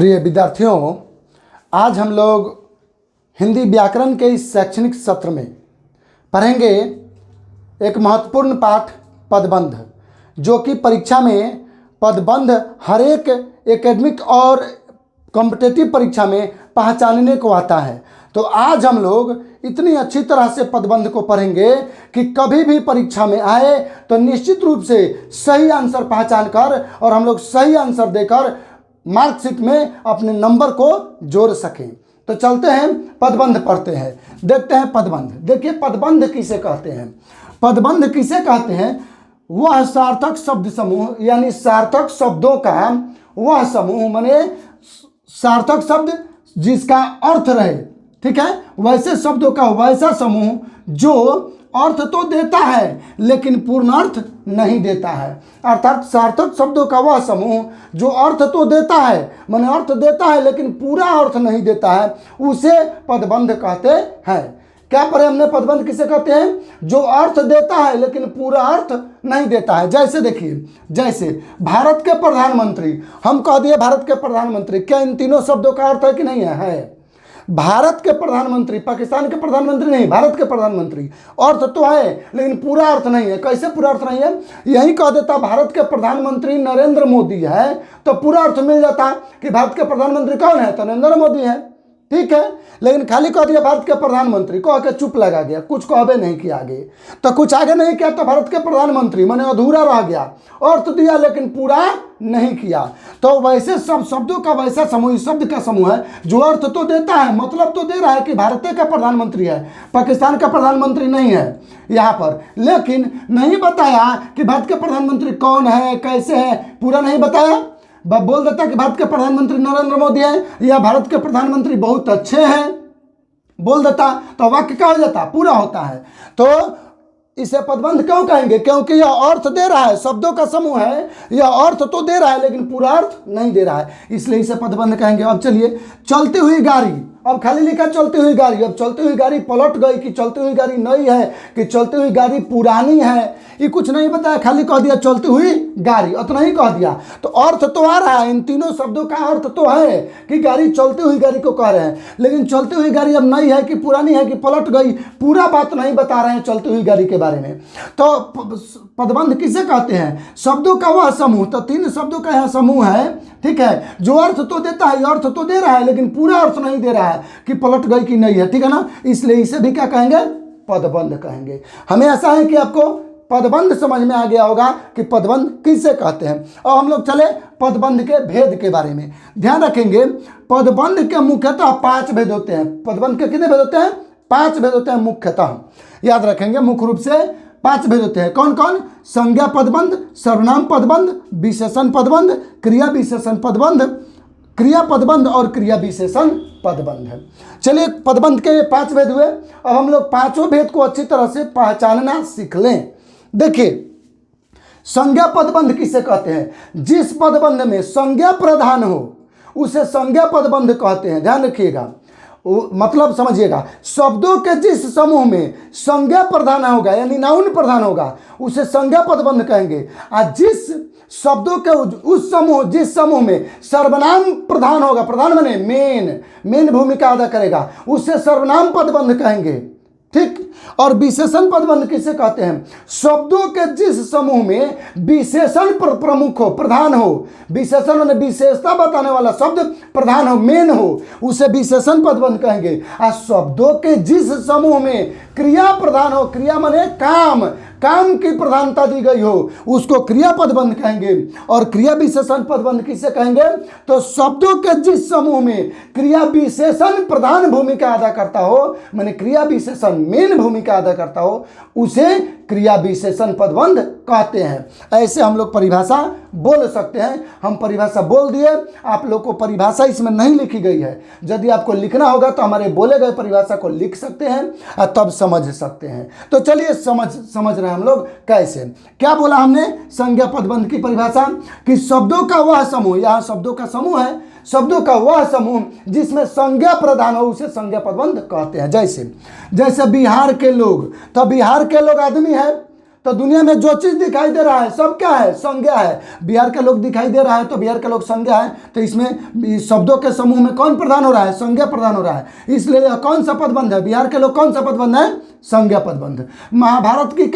प्रिय विद्यार्थियों, आज हम लोग हिंदी व्याकरण के इस शैक्षणिक सत्र में पढ़ेंगे एक महत्वपूर्ण पाठ पदबंध, जो कि परीक्षा में पदबंध हर एक एकेडमिक और कॉम्पिटिटिव परीक्षा में पहचानने को आता है। तो आज हम लोग इतनी अच्छी तरह से पदबंध को पढ़ेंगे कि कभी भी परीक्षा में आए तो निश्चित रूप से सही आंसर पहचान कर और हम लोग सही आंसर देकर मार्कशीट में अपने नंबर को जोड़ सकें। तो चलते हैं, पदबंध पढ़ते हैं, देखते हैं पदबंध। देखिए पदबंध किसे कहते हैं। पदबंध किसे कहते हैं? वह सार्थक शब्द समूह, यानी सार्थक शब्दों का वह समूह, माने सार्थक शब्द जिसका अर्थ रहे, ठीक है, वैसे शब्दों का वैसा समूह जो अर्थ तो देता है लेकिन पूर्ण अर्थ नहीं देता है। अर्थात सार्थक शब्दों का वह समूह जो अर्थ तो देता है, माने अर्थ देता है लेकिन पूरा अर्थ नहीं देता है, उसे पदबंध कहते हैं। क्या पढ़े हमने? पदबंध किसे कहते हैं? जो अर्थ देता है लेकिन पूरा अर्थ नहीं देता है। जैसे देखिए, जैसे भारत के प्रधानमंत्री, हम कह दिए भारत के प्रधानमंत्री, क्या इन तीनों शब्दों का अर्थ है कि नहीं है? है। भारत के प्रधानमंत्री, पाकिस्तान के प्रधानमंत्री नहीं, भारत के प्रधानमंत्री, अर्थ तो है लेकिन पूरा अर्थ नहीं है। कैसे पूरा अर्थ नहीं है? यही कह देता भारत के प्रधानमंत्री नरेंद्र मोदी है तो पूरा अर्थ मिल जाता कि भारत के प्रधानमंत्री कौन है, तो नरेंद्र मोदी है, ठीक है। लेकिन खाली कह दिया भारत के प्रधानमंत्री, कह के चुप लगा गया, कुछ कहबे नहीं किया आगे, तो कुछ आगे नहीं किया, तो भारत के प्रधानमंत्री माने अधूरा रह गया, अर्थ दिया लेकिन पूरा नहीं किया। तो वैसे सब शब्दों का वैसा समूह, शब्द का समूह है जो अर्थ तो देता है, मतलब तो दे रहा है कि भारत का प्रधानमंत्री है, पाकिस्तान का प्रधानमंत्री नहीं है यहाँ पर, लेकिन नहीं बताया कि भारत के प्रधानमंत्री कौन है, कैसे है, पूरा नहीं बताया। बोल देता कि भारत के प्रधानमंत्री नरेंद्र मोदी है या भारत के प्रधानमंत्री बहुत अच्छे हैं, बोल देता तो वाक्य क्या हो जाता? पूरा होता है। तो इसे पदबंध क्यों कहेंगे? क्योंकि यह अर्थ दे रहा है, शब्दों का समूह है, यह अर्थ तो दे रहा है लेकिन पूरा अर्थ नहीं दे रहा है, इसलिए इसे पदबंध कहेंगे। अब चलिए, चलती हुई गाड़ी, अब खाली लिखा चलती हुई गाड़ी, अब चलती हुई गाड़ी पलट गई कि चलती हुई गाड़ी नई है कि चलती हुई गाड़ी पुरानी है, ये कुछ नहीं बताया, खाली कह दिया चलती हुई गाड़ी, उतना ही कह दिया। तो अर्थ तो आ रहा है, इन तीनों शब्दों का अर्थ तो है कि गाड़ी, चलती हुई गाड़ी को कह रहे हैं, लेकिन चलती हुई गाड़ी अब नई है कि पुरानी है कि पलट गई, पूरा बात नहीं बता रहे हैं चलती हुई गाड़ी के बारे में। तो पदबंध किसे कहते हैं? शब्दों का वह समूह, तो तीन शब्दों का यह समूह है, ठीक है, जो अर्थ तो देता है, अर्थ तो दे रहा है लेकिन पूरा अर्थ नहीं दे रहा है कि पलट गई कि नहीं है, ठीक है ना, इसलिए इसे भी क्या कहेंगे? पदबंध कहेंगे। हमें ऐसा है कि आपको पदबंध समझ में आ गया होगा कि पदबंध किसे कहते हैं। और हम लोग चले पदबंध के भेद के बारे में। ध्यान रखेंगे, पदबंध के मुख्यतः 5 भेद होते हैं। पदबंध के कितने भेद होते हैं? 5 भेद होते हैं मुख्यतः, याद रखेंगे, मुख्य रूप से 5 भेद होते हैं। कौन कौन? संज्ञा पदबंध, सर्वनाम पदबंध, विशेषण पदबंध, क्रिया विशेषण पदबंध, क्रिया पदबंध और क्रिया विशेषण पदबंध है। चलिए, पदबंध के 5 भेद हुए। अब हम लोग पांचों भेद को अच्छी तरह से पहचानना सीख लें। देखिए, संज्ञा पदबंध किसे कहते हैं? जिस पदबंध में संज्ञा प्रधान हो उसे संज्ञा पदबंध कहते हैं। ध्यान रखिएगा, मतलब समझिएगा, शब्दों के जिस समूह में संज्ञा प्रधान होगा, यानी नाउन प्रधान होगा, उसे संज्ञा पदबंध कहेंगे। और जिस शब्दों के उस समूह, जिस समूह में सर्वनाम प्रधान होगा, प्रधान माने मेन भूमिका अदा करेगा, उसे सर्वनाम पदबंध कहेंगे, ठीक। और विशेषण पदबंध किसे कहते हैं? शब्दों के जिस समूह में विशेषण प्रमुख हो, प्रधान हो, विशेषण में विशेषता बताने वाला शब्द प्रधान हो, मेन हो, उसे विशेषण पदबंध कहेंगे। और शब्दों के जिस समूह में क्रिया प्रधान हो, क्रिया माने काम की प्रधानता दी गई हो, उसको क्रिया पदबंध कहेंगे। और क्रिया विशेषण पदबंध किसे कहेंगे? तो शब्दों के जिस समूह में क्रिया विशेषण प्रधान भूमिका अदा करता हो, माने क्रिया विशेषण मेन भूमिका अदा करता हो, उसे क्रिया विशेषण पदबंध कहते हैं। ऐसे हम लोग परिभाषा बोल सकते हैं। हम परिभाषा बोल दिए, आप लोग को परिभाषा इसमें नहीं लिखी गई है। यदि आपको लिखना होगा तो हमारे बोले गए परिभाषा को लिख सकते हैं और तब समझ सकते हैं। तो चलिए समझ रहे हैं हम लोग कैसे। क्या बोला हमने? संज्ञा पदबंध की परिभाषा कि शब्दों का वह समूह, यहाँ शब्दों का समूह है, शब्दों का वह समूह जिसमें संज्ञा प्रधान हो उसे संज्ञा पदबंध कहते हैं। जैसे बिहार के लोग, तो बिहार के लोग आदमी है, तो दुनिया में जो चीज़ दिखाई दे रहा है सब क्या है, संज्ञा है। बिहार के लोग दिखाई दे रहा है तो बिहार के लोग संज्ञा है। तो इसमें शब्दों के समूह में कौन प्रधान हो रहा है, संज्ञा प्रधान हो रहा है। इसलिए यह कौन सा पदबंध है, बिहार के लोग कौन सा पदबंध है, संज्ञा पदबंध। महाभारत की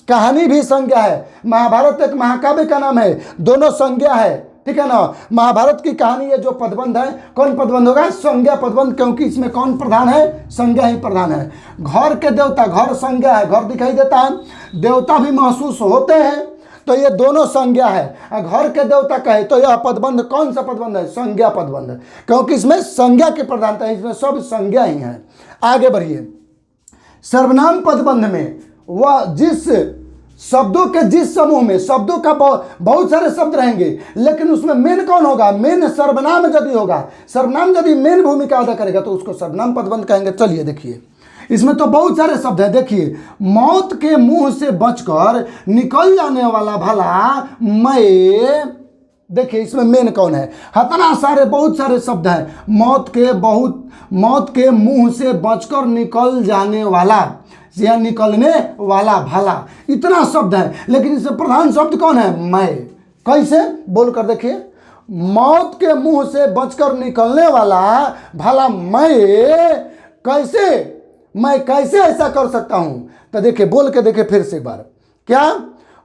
कहानी भी संज्ञा है। महाभारत एक महाकाव्य का नाम है, दोनों संज्ञा है, ठीक है ना। महाभारत की कहानी ये जो पदबंध है, कौन पदबंध होगा, संज्ञा पदबंध, क्योंकि इसमें कौन प्रधान है, संज्ञा ही प्रधान है। घर के देवता, घर संज्ञा है, घर दिखाई देता है, देवता भी महसूस होते हैं, तो ये दोनों संज्ञा है। घर के देवता कहे तो यह पदबंध कौन सा पदबंध है, संज्ञा पदबंध, क्योंकि इसमें संज्ञा की प्रधानता है, इसमें सब संज्ञा ही है। आगे बढ़िए। सर्वनाम पदबंध में वह जिस शब्दों के जिस समूह में, शब्दों का बहुत सारे शब्द रहेंगे, लेकिन उसमें मेन कौन होगा, मेन सर्वनाम यदि होगा, सर्वनाम यदि मेन भूमिका अदा करेगा तो उसको सर्वनाम पदबंध कहेंगे। चलिए देखिए, इसमें तो बहुत सारे शब्द हैं। देखिए, मौत के मुंह से बचकर निकल जाने वाला भला मैं, देखिए इसमें मेन कौन है, इतना सारे बहुत सारे शब्द हैं। मौत के मुंह से बचकर निकल जाने वाला या निकलने वाला भला, इतना शब्द है, लेकिन इसमें प्रधान शब्द कौन है, मैं। कैसे बोल कर देखिए, मौत के मुंह से बचकर निकलने वाला भला मैं कैसे ऐसा कर सकता हूं। तो देखिए बोल के देखिए फिर से एक बार, क्या,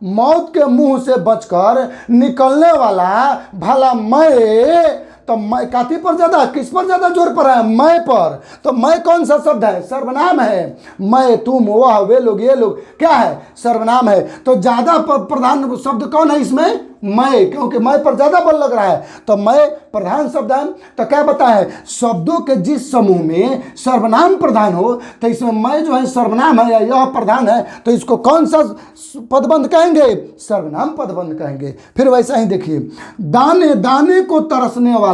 मौत के मुंह से बचकर निकलने वाला भला मैं, तो मैं काती पर ज्यादा, किस पर ज्यादा जोर पर है, मैं पर। तो मैं कौन सा शब्द है, सर्वनाम है। मैं, तुम, वह, वे लोग, ये लोग क्या है, सर्वनाम है। तो ज्यादा प्रधान शब्द कौन है इसमें, मैं, क्योंकि मैं पर ज्यादा बल लग रहा है, तो मैं प्रधान शब्द है। तो क्या बताए, शब्दों के जिस समूह में सर्वनाम प्रधान हो, तो इसमें मैं जो है सर्वनाम है या यह प्रधान है, तो इसको कौन सा पदबंध कहेंगे, सर्वनाम पदबंध कहेंगे। फिर वैसा ही देखिए, दाने दाने को तरसने वाला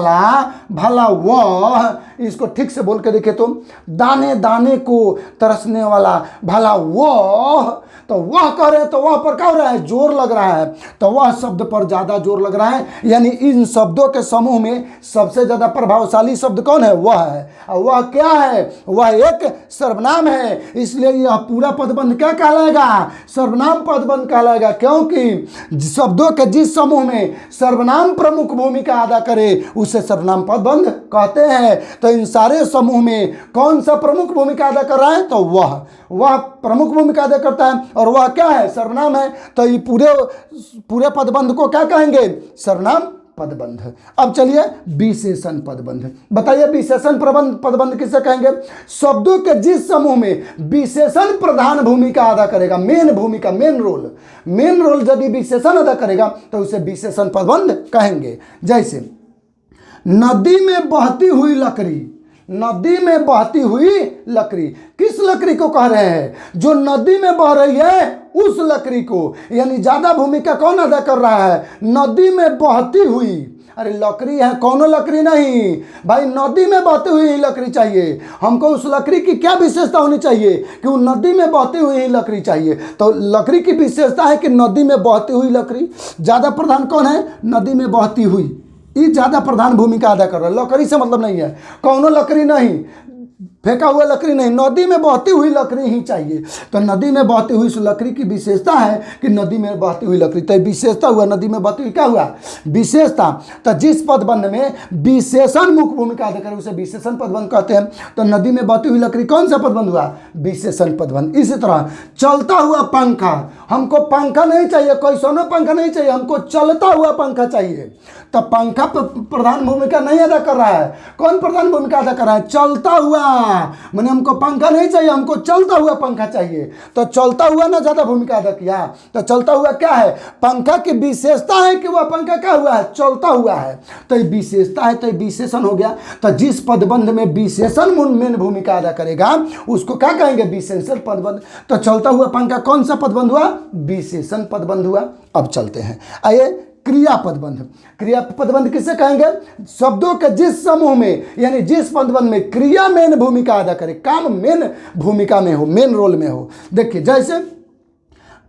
भला वह, इसको ठीक से बोल के देखिए तो, दाने दाने को तरसने वाला भला वह, तो वह कह रहे हैं तो वह पर क्या हो रहा है, जोर लग रहा है, तो वह शब्द पर ज्यादा जोर लग रहा है। यानी इन शब्दों के समूह में सबसे ज्यादा प्रभावशाली शब्द कौन है, वह है। और वह क्या है, वह एक सर्वनाम है। इसलिए यह पूरा पदबंध क्या कहलाएगा, सर्वनाम पदबंध कहलाएगा, क्योंकि शब्दों के जिस समूह में सर्वनाम प्रमुख भूमिका अदा करे उसे सर्वनाम पदबंध कहते हैं। तो इन सारे समूह में कौन सा प्रमुख भूमिका अदा कर रहा है, तो वह प्रमुख भूमिका अदा करता है, और वह क्या है, सर्वनाम है। तो ये पूरे पदबंध को क्या कहेंगे, सर्वनाम पदबंध। अब चलिए विशेषण पदबंध, बताइए विशेषण पदबंध किसे कहेंगे, शब्दों के जिस समूह में विशेषण प्रधान भूमिका अदा करेगा, मेन भूमिका, मेन रोल यदि विशेषण अदा करेगा तो उसे विशेषण पदबंध कहेंगे। जैसे नदी में बहती हुई लकड़ी, नदी में बहती हुई लकड़ी, किस लकड़ी को कह रहे हैं, जो नदी में बह रही है उस लकड़ी को। यानी ज्यादा भूमिका कौन अदा कर रहा है, नदी में बहती हुई। अरे लकड़ी है, कौनो लकड़ी नहीं भाई, नदी में बहती हुई ही लकड़ी चाहिए हमको। उस लकड़ी की क्या विशेषता होनी चाहिए कि वो नदी में बहती हुई ही लकड़ी चाहिए। तो लकड़ी की विशेषता है कि नदी में बहती हुई लकड़ी। ज्यादा प्रधान कौन है, नदी में बहती हुई, ये ज्यादा प्रधान भूमिका अदा कर रहा है। लकड़ी से मतलब नहीं है, कौनो लकड़ी नहीं, फेंका हुआ लकड़ी नहीं, नदी में बहती हुई लकड़ी ही चाहिए। तो नदी में बहती हुई इस लकड़ी की विशेषता है कि नदी में बहती हुई लकड़ी, तो विशेषता हुआ, नदी में बहती हुई क्या हुआ, विशेषता। तो जिस पदबंध में विशेषण मुख्य भूमिका अदा करे उसे विशेषण पदबंध कहते हैं। तो नदी में बहती हुई लकड़ी कौन सा पदबंध हुआ, विशेषण पदबंध। इसी तरह चलता हुआ पंखा, हमको पंखा नहीं चाहिए, कोई सोना पंखा नहीं चाहिए, हमको चलता हुआ पंखा चाहिए। तो पंखा प्रधान भूमिका नहीं अदा कर रहा है, कौन प्रधान भूमिका अदा कर रहा है, चलता हुआ। मैंने हमको पंखा नहीं चाहिए, हमको चलता हुआ पंखा चाहिए। तो चलता हुआ ना ज्यादा भूमिका अदा किया। तो चलता हुआ क्या है, पंखा की विशेषता है कि वह पंखा क्या हुआ है, चलता हुआ है। तो ये विशेषता है, तो ये विशेषण हो गया। तो जिस पदबंध में विशेषण मेन भूमिका अदा करेगा उसको क्या कहेंगे, विशेषण पदबंध। तो चलता हुआ पंखा कौन सा पदबंध हुआ, विशेषण पदबंध हुआ। अब चलते हैं, आइए क्रिया पदबंध। क्रिया पदबंध किसे कहेंगे, शब्दों के जिस समूह में यानी जिस पदबंध में क्रिया मेन भूमिका अदा करे, काम मेन भूमिका में हो, मेन रोल में हो। देखिए जैसे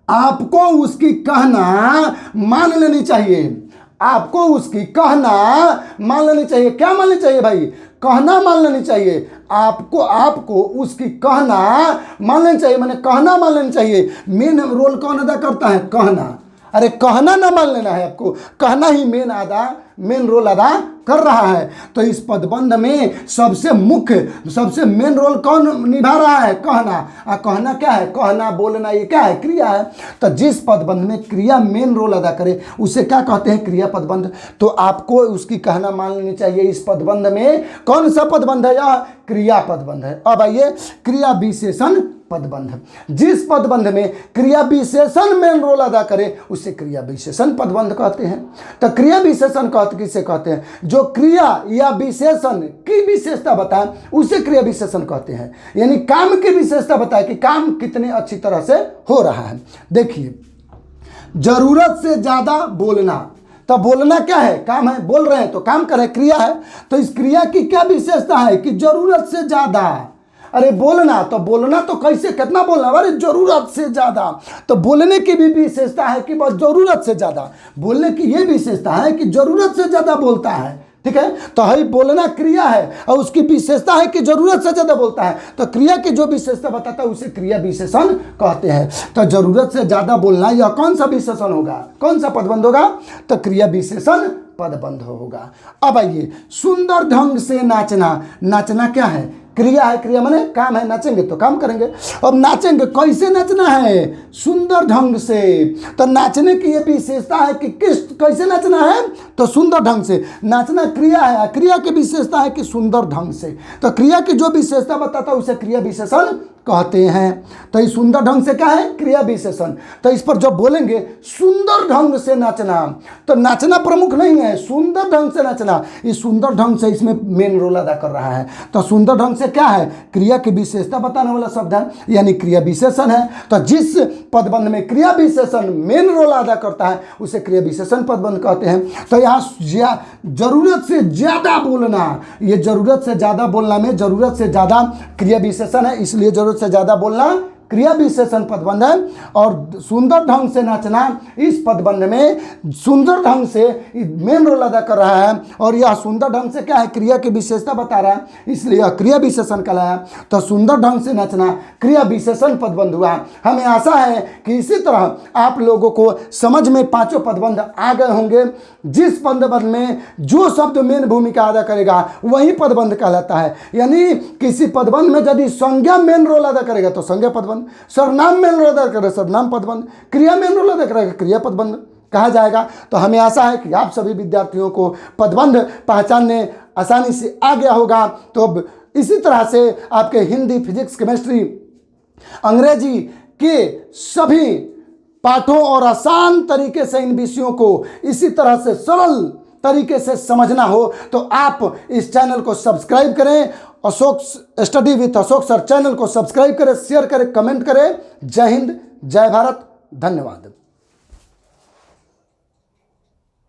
आपको उसकी कहना मान लेनी चाहिए, आपको उसकी कहना मान लेनी चाहिए। क्या मान लेनी चाहिए भाई, कहना मान लेनी चाहिए। आपको उसकी कहना मान लेना चाहिए, मैंने कहना मान लेना चाहिए। मेन रोल कौन अदा करता है? कहना। अरे कहना ना मान लेना है, आपको कहना ही मेन रोल अदा कर रहा है। तो इस पदबंध में सबसे मुख्य, सबसे मेन रोल कौन निभा रहा है? कहना। कहना क्या है? कहना, बोलना, ये क्या है? क्रिया है। तो जिस पदबंध में क्रिया मेन रोल अदा करे उसे क्या कहते हैं? क्रिया पदबंध। तो आपको उसकी कहना मान लेनी चाहिए। इस पदबंध में कौन सा पदबंध है? यह क्रिया पदबंध है। अब आइए क्रिया विशेषण पदबंध। जिस पदबंध में क्रिया विशेषण मेन रोल अदा करे उसे क्रिया विशेषण पदबंध कहते हैं। तो क्रिया विशेषण किसे कहते हैं? जो क्रिया या विशेषण की विशेषता बताए उसे क्रिया विशेषण कहते हैं। यानी काम की विशेषता बताए कि काम कितने अच्छी तरह से हो रहा है। देखिए, जरूरत से ज्यादा बोलना, तो बोलना क्या है? काम है, बोल रहे हैं तो काम कर रहे हैं, क्रिया है। तो इस क्रिया की क्या विशेषता है? कि जरूरत से ज्यादा। अरे बोलना, तो बोलना तो कैसे, कितना बोलना? अरे जरूरत से ज्यादा। तो बोलने की भी विशेषता है कि बस जरूरत से ज्यादा। बोलने की ये विशेषता है कि जरूरत से ज्यादा बोलता है। ठीक है, तो है बोलना क्रिया है और उसकी विशेषता है कि जरूरत से ज्यादा बोलता है। तो क्रिया की जो विशेषता बताता है उसे क्रिया विशेषण कहते हैं। तो जरूरत से ज्यादा बोलना यह कौन सा विशेषण होगा? कौन सा पदबंध होगा? तो क्रिया विशेषण पदबंध होगा। अब आइए, सुंदर ढंग से नाचना। नाचना क्या है? क्रिया है। क्रिया माने काम है, नाचेंगे तो काम करेंगे। अब नाचेंगे, कैसे नाचना है? सुंदर ढंग से। तो नाचने की ये विशेषता है कि कैसे नाचना है? तो सुंदर ढंग से। नाचना क्रिया है, क्रिया की विशेषता है कि सुंदर ढंग से। तो क्रिया की जो विशेषता बताता है उसे क्रिया विशेषण कहते हैं। तो ये सुंदर ढंग से क्या है? क्रिया विशेषण। तो इस पर जब बोलेंगे सुंदर ढंग से नाचना, तो नाचना प्रमुख नहीं है, सुंदर ढंग से नाचना। इस सुंदर ढंग से इसमें मेन रोल अदा कर रहा है। तो सुंदर ढंग से क्या है? क्रिया की विशेषता बताने वाला शब्द है, यानी क्रिया विशेषण है। तो जिस पदबंध में क्रिया विशेषण मेन रोल अदा करता है उसे क्रिया विशेषण पदबंध कहते हैं। तो यहाँ जरूरत से ज्यादा बोलना, ये जरूरत से ज्यादा बोलना में जरूरत से ज्यादा क्रिया विशेषण है, इसलिए जरूरत से ज्यादा बोलना क्रिया विशेषण पदबंध है। और सुंदर ढंग से नाचना, इस पदबंध में सुंदर ढंग से मेन रोल अदा कर रहा है। और यह सुंदर ढंग से क्या है? क्रिया की विशेषता बता रहा है, इसलिए यह क्रिया विशेषण कहलाया। तो सुंदर ढंग से नाचना क्रिया विशेषण पदबंध हुआ। हमें आशा है कि इसी तरह आप लोगों को समझ में पांचों पदबंध आ गए होंगे। जिस पदबंध में जो शब्द मेन भूमिका अदा करेगा वही पदबंध कहलाता है। यानी किसी पदबंध में यदि संज्ञा मेन रोल अदा करेगा तो संज्ञा पदबंध, सर्वनाम मेन रोल अदा करेगा सर्वनाम पदबंध, क्रिया मेन रोल अदा करेगा क्रिया पदबंध कहा जाएगा। तो हमें आशा है कि आप सभी विद्यार्थियों को पदबंध पहचानने आसानी से आ गया होगा। तो अब इसी तरह से आपके हिंदी, फिजिक्स, केमिस्ट्री, अंग्रेजी के सभी पाठों और आसान तरीके से इन विषयों को इसी तरह से सरल तरीके से समझना हो तो आप इस चैनल को सब्सक्राइब करें। Ashok study with Ashok sir channel को सब्सक्राइब करें, शेयर करें, कमेंट करें। जय हिंद, जय भारत, धन्यवाद।